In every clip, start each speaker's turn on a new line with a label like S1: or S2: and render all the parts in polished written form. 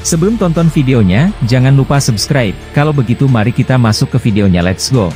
S1: Sebelum tonton videonya, jangan lupa subscribe. Kalau begitu mari kita masuk ke videonya, let's go.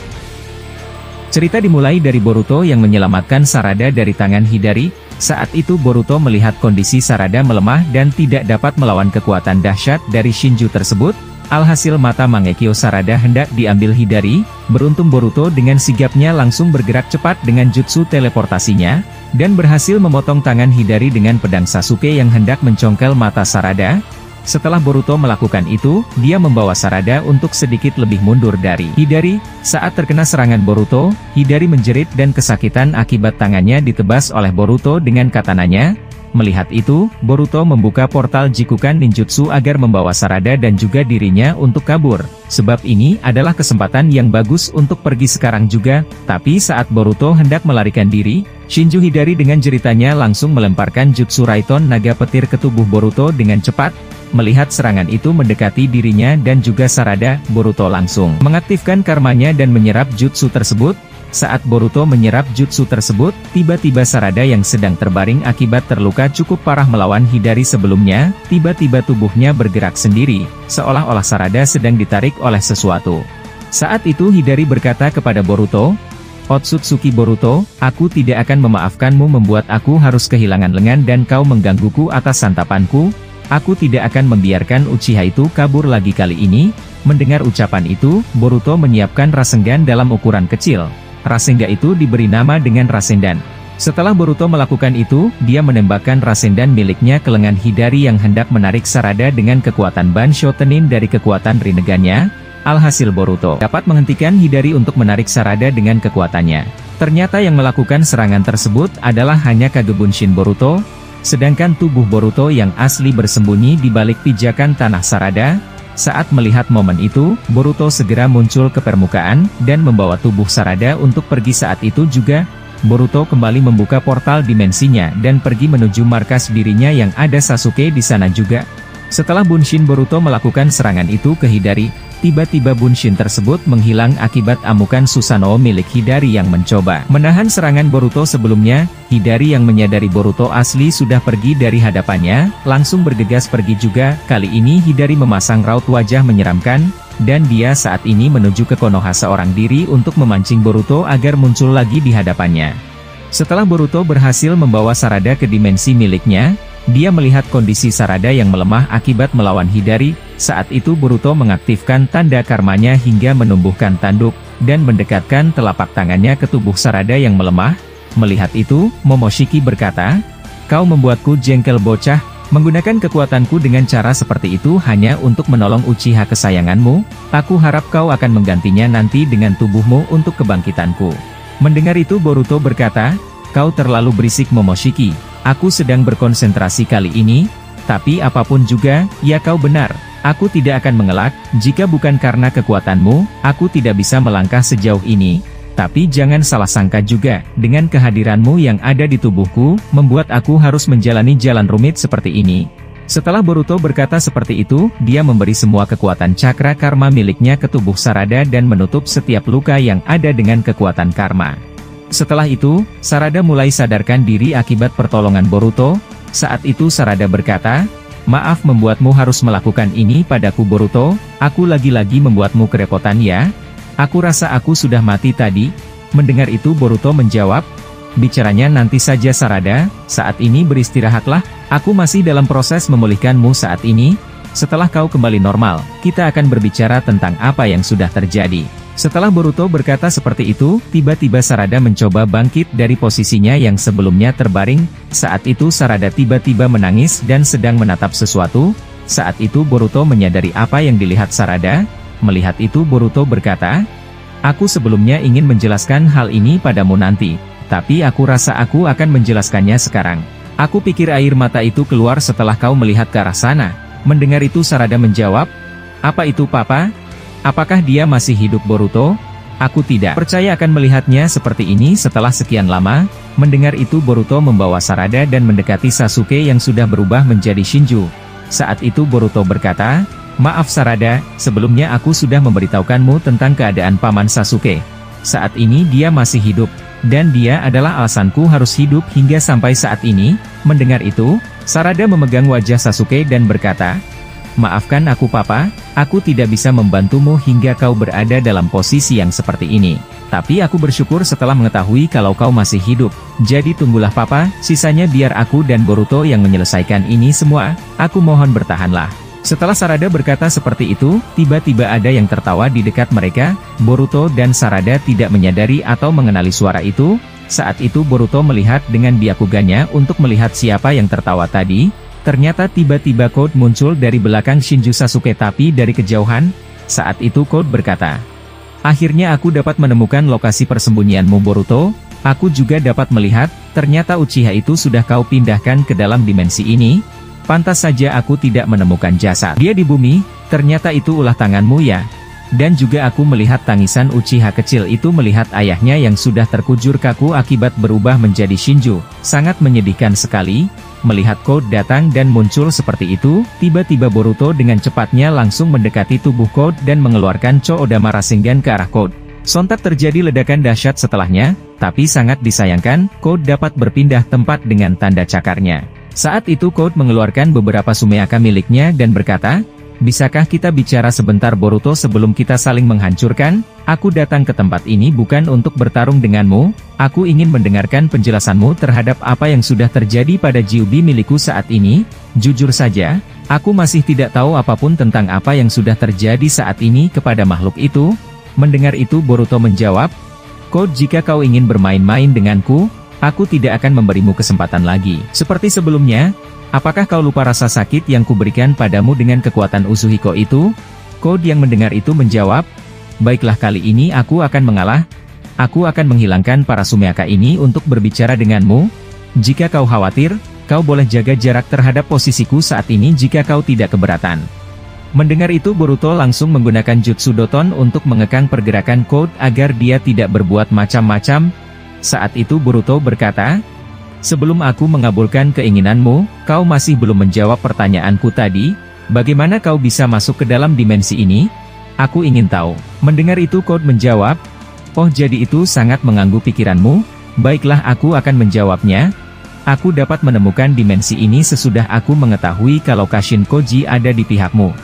S1: Cerita dimulai dari Boruto yang menyelamatkan Sarada dari tangan Hidari. Saat itu Boruto melihat kondisi Sarada melemah dan tidak dapat melawan kekuatan dahsyat dari Shinju tersebut. Alhasil mata Mangekyo Sarada hendak diambil Hidari. Beruntung Boruto dengan sigapnya langsung bergerak cepat dengan jutsu teleportasinya, dan berhasil memotong tangan Hidari dengan pedang Sasuke yang hendak mencongkel mata Sarada. Setelah Boruto melakukan itu, dia membawa Sarada untuk sedikit lebih mundur dari Hidari. Saat terkena serangan Boruto, Hidari menjerit dan kesakitan akibat tangannya ditebas oleh Boruto dengan katananya. Melihat itu, Boruto membuka portal Jikukan Ninjutsu agar membawa Sarada dan juga dirinya untuk kabur. Sebab ini adalah kesempatan yang bagus untuk pergi sekarang juga. Tapi saat Boruto hendak melarikan diri, Shinju Hidari dengan jeritannya langsung melemparkan jutsu Raiton Naga Petir ke tubuh Boruto dengan cepat. Melihat serangan itu mendekati dirinya dan juga Sarada, Boruto langsung mengaktifkan karmanya dan menyerap jutsu tersebut. Saat Boruto menyerap jutsu tersebut, tiba-tiba Sarada yang sedang terbaring akibat terluka cukup parah melawan Hidari sebelumnya, tiba-tiba tubuhnya bergerak sendiri, seolah-olah Sarada sedang ditarik oleh sesuatu. Saat itu Hidari berkata kepada Boruto, "Otsutsuki Boruto, aku tidak akan memaafkanmu membuat aku harus kehilangan lengan dan kau menggangguku atas santapanku. Aku tidak akan membiarkan Uchiha itu kabur lagi kali ini." Mendengar ucapan itu, Boruto menyiapkan Rasengan dalam ukuran kecil. Rasengan itu diberi nama dengan Rasendan. Setelah Boruto melakukan itu, dia menembakkan Rasendan miliknya ke lengan Hidari yang hendak menarik Sarada dengan kekuatan Bansho Tenin dari kekuatan Rinnegan-nya. Alhasil Boruto dapat menghentikan Hidari untuk menarik Sarada dengan kekuatannya. Ternyata yang melakukan serangan tersebut adalah hanya Kage Bunshin Boruto, sedangkan tubuh Boruto yang asli bersembunyi di balik pijakan tanah Sarada. Saat melihat momen itu, Boruto segera muncul ke permukaan, dan membawa tubuh Sarada untuk pergi. Saat itu juga, Boruto kembali membuka portal dimensinya dan pergi menuju markas dirinya yang ada Sasuke di sana juga. Setelah Bunshin Boruto melakukan serangan itu ke Hidari, tiba-tiba Bunshin tersebut menghilang akibat amukan Susanoo milik Hidari yang mencoba menahan serangan Boruto sebelumnya. Hidari yang menyadari Boruto asli sudah pergi dari hadapannya, langsung bergegas pergi juga. Kali ini Hidari memasang raut wajah menyeramkan, dan dia saat ini menuju ke Konoha seorang diri untuk memancing Boruto agar muncul lagi di hadapannya. Setelah Boruto berhasil membawa Sarada ke dimensi miliknya, dia melihat kondisi Sarada yang melemah akibat melawan Hidari. Saat itu Boruto mengaktifkan tanda karmanya hingga menumbuhkan tanduk, dan mendekatkan telapak tangannya ke tubuh Sarada yang melemah. Melihat itu, Momoshiki berkata, "Kau membuatku jengkel bocah, menggunakan kekuatanku dengan cara seperti itu hanya untuk menolong Uchiha kesayanganmu. Aku harap kau akan menggantinya nanti dengan tubuhmu untuk kebangkitanku." Mendengar itu Boruto berkata, "Kau terlalu berisik Momoshiki. Aku sedang berkonsentrasi kali ini, tapi apapun juga, ya kau benar. Aku tidak akan mengelak, jika bukan karena kekuatanmu, aku tidak bisa melangkah sejauh ini. Tapi jangan salah sangka juga, dengan kehadiranmu yang ada di tubuhku, membuat aku harus menjalani jalan rumit seperti ini." Setelah Boruto berkata seperti itu, dia memberi semua kekuatan cakra karma miliknya ke tubuh Sarada dan menutup setiap luka yang ada dengan kekuatan karma. Setelah itu, Sarada mulai sadarkan diri akibat pertolongan Boruto. Saat itu Sarada berkata, "Maaf membuatmu harus melakukan ini padaku Boruto, aku lagi-lagi membuatmu kerepotan ya? Aku rasa aku sudah mati tadi." Mendengar itu Boruto menjawab, "Bicaranya nanti saja Sarada, saat ini beristirahatlah, aku masih dalam proses memulihkanmu saat ini. Setelah kau kembali normal, kita akan berbicara tentang apa yang sudah terjadi." Setelah Boruto berkata seperti itu, tiba-tiba Sarada mencoba bangkit dari posisinya yang sebelumnya terbaring. Saat itu Sarada tiba-tiba menangis dan sedang menatap sesuatu. Saat itu Boruto menyadari apa yang dilihat Sarada. Melihat itu Boruto berkata, "Aku sebelumnya ingin menjelaskan hal ini padamu nanti, tapi aku rasa aku akan menjelaskannya sekarang. Aku pikir air mata itu keluar setelah kau melihat ke arah sana." Mendengar itu Sarada menjawab, "Apa itu Papa? Apakah dia masih hidup Boruto? Aku tidak percaya akan melihatnya seperti ini setelah sekian lama." Mendengar itu Boruto membawa Sarada dan mendekati Sasuke yang sudah berubah menjadi Shinju. Saat itu Boruto berkata, "Maaf Sarada, sebelumnya aku sudah memberitahukanmu tentang keadaan Paman Sasuke. Saat ini dia masih hidup, dan dia adalah alasanku harus hidup hingga sampai saat ini." Mendengar itu, Sarada memegang wajah Sasuke dan berkata, Maafkan aku Papa, aku tidak bisa membantumu hingga kau berada dalam posisi yang seperti ini. Tapi aku bersyukur setelah mengetahui kalau kau masih hidup. Jadi tunggulah Papa, sisanya biar aku dan Boruto yang menyelesaikan ini semua, aku mohon bertahanlah. Setelah Sarada berkata seperti itu, tiba-tiba ada yang tertawa di dekat mereka. Boruto dan Sarada tidak menyadari atau mengenali suara itu. Saat itu Boruto melihat dengan byakugannya untuk melihat siapa yang tertawa tadi. Ternyata tiba-tiba Code muncul dari belakang Shinju Sasuke tapi dari kejauhan. Saat itu Code berkata, "Akhirnya aku dapat menemukan lokasi persembunyianmu Boruto. Aku juga dapat melihat, ternyata Uchiha itu sudah kau pindahkan ke dalam dimensi ini. Pantas saja aku tidak menemukan jasad dia di bumi, ternyata itu ulah tanganmu ya." Dan juga aku melihat tangisan Uchiha kecil itu melihat ayahnya yang sudah terkujur kaku akibat berubah menjadi Shinju. Sangat menyedihkan sekali. Melihat Code datang dan muncul seperti itu, tiba-tiba Boruto dengan cepatnya langsung mendekati tubuh Code dan mengeluarkan Cho-Odama Rasengan ke arah Code. Sontak terjadi ledakan dahsyat setelahnya, tapi sangat disayangkan, Code dapat berpindah tempat dengan tanda cakarnya. Saat itu Code mengeluarkan beberapa sumeaka miliknya dan berkata, "Bisakah kita bicara sebentar Boruto sebelum kita saling menghancurkan? Aku datang ke tempat ini bukan untuk bertarung denganmu, aku ingin mendengarkan penjelasanmu terhadap apa yang sudah terjadi pada Gyuubi milikku saat ini. Jujur saja, aku masih tidak tahu apapun tentang apa yang sudah terjadi saat ini kepada makhluk itu." Mendengar itu Boruto menjawab, "Code, jika kau ingin bermain-main denganku, aku tidak akan memberimu kesempatan lagi. Seperti sebelumnya, apakah kau lupa rasa sakit yang kuberikan padamu dengan kekuatan Uzuhiko itu?" Code yang mendengar itu menjawab, "Baiklah, kali ini aku akan mengalah. Aku akan menghilangkan para sumeaka ini untuk berbicara denganmu. Jika kau khawatir, kau boleh jaga jarak terhadap posisiku saat ini jika kau tidak keberatan." Mendengar itu Boruto langsung menggunakan Jutsu Doton untuk mengekang pergerakan Code agar dia tidak berbuat macam-macam. Saat itu Boruto berkata, "Sebelum aku mengabulkan keinginanmu, kau masih belum menjawab pertanyaanku tadi, bagaimana kau bisa masuk ke dalam dimensi ini? Aku ingin tahu." Mendengar itu Code menjawab, "Oh, jadi itu sangat mengganggu pikiranmu? Baiklah, aku akan menjawabnya. Aku dapat menemukan dimensi ini sesudah aku mengetahui kalau Kashin Koji ada di pihakmu.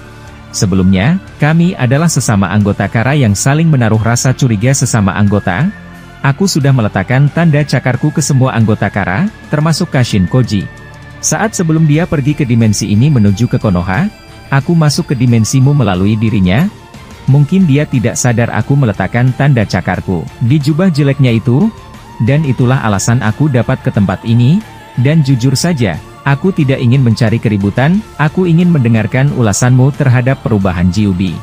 S1: Sebelumnya, kami adalah sesama anggota Kara yang saling menaruh rasa curiga sesama anggota. Aku sudah meletakkan tanda cakarku ke semua anggota Kara, termasuk Kashin Koji. Saat sebelum dia pergi ke dimensi ini menuju ke Konoha, aku masuk ke dimensimu melalui dirinya. Mungkin dia tidak sadar aku meletakkan tanda cakarku di jubah jeleknya itu, dan itulah alasan aku dapat ke tempat ini. Dan jujur saja, aku tidak ingin mencari keributan, aku ingin mendengarkan ulasanmu terhadap perubahan Gyuubi."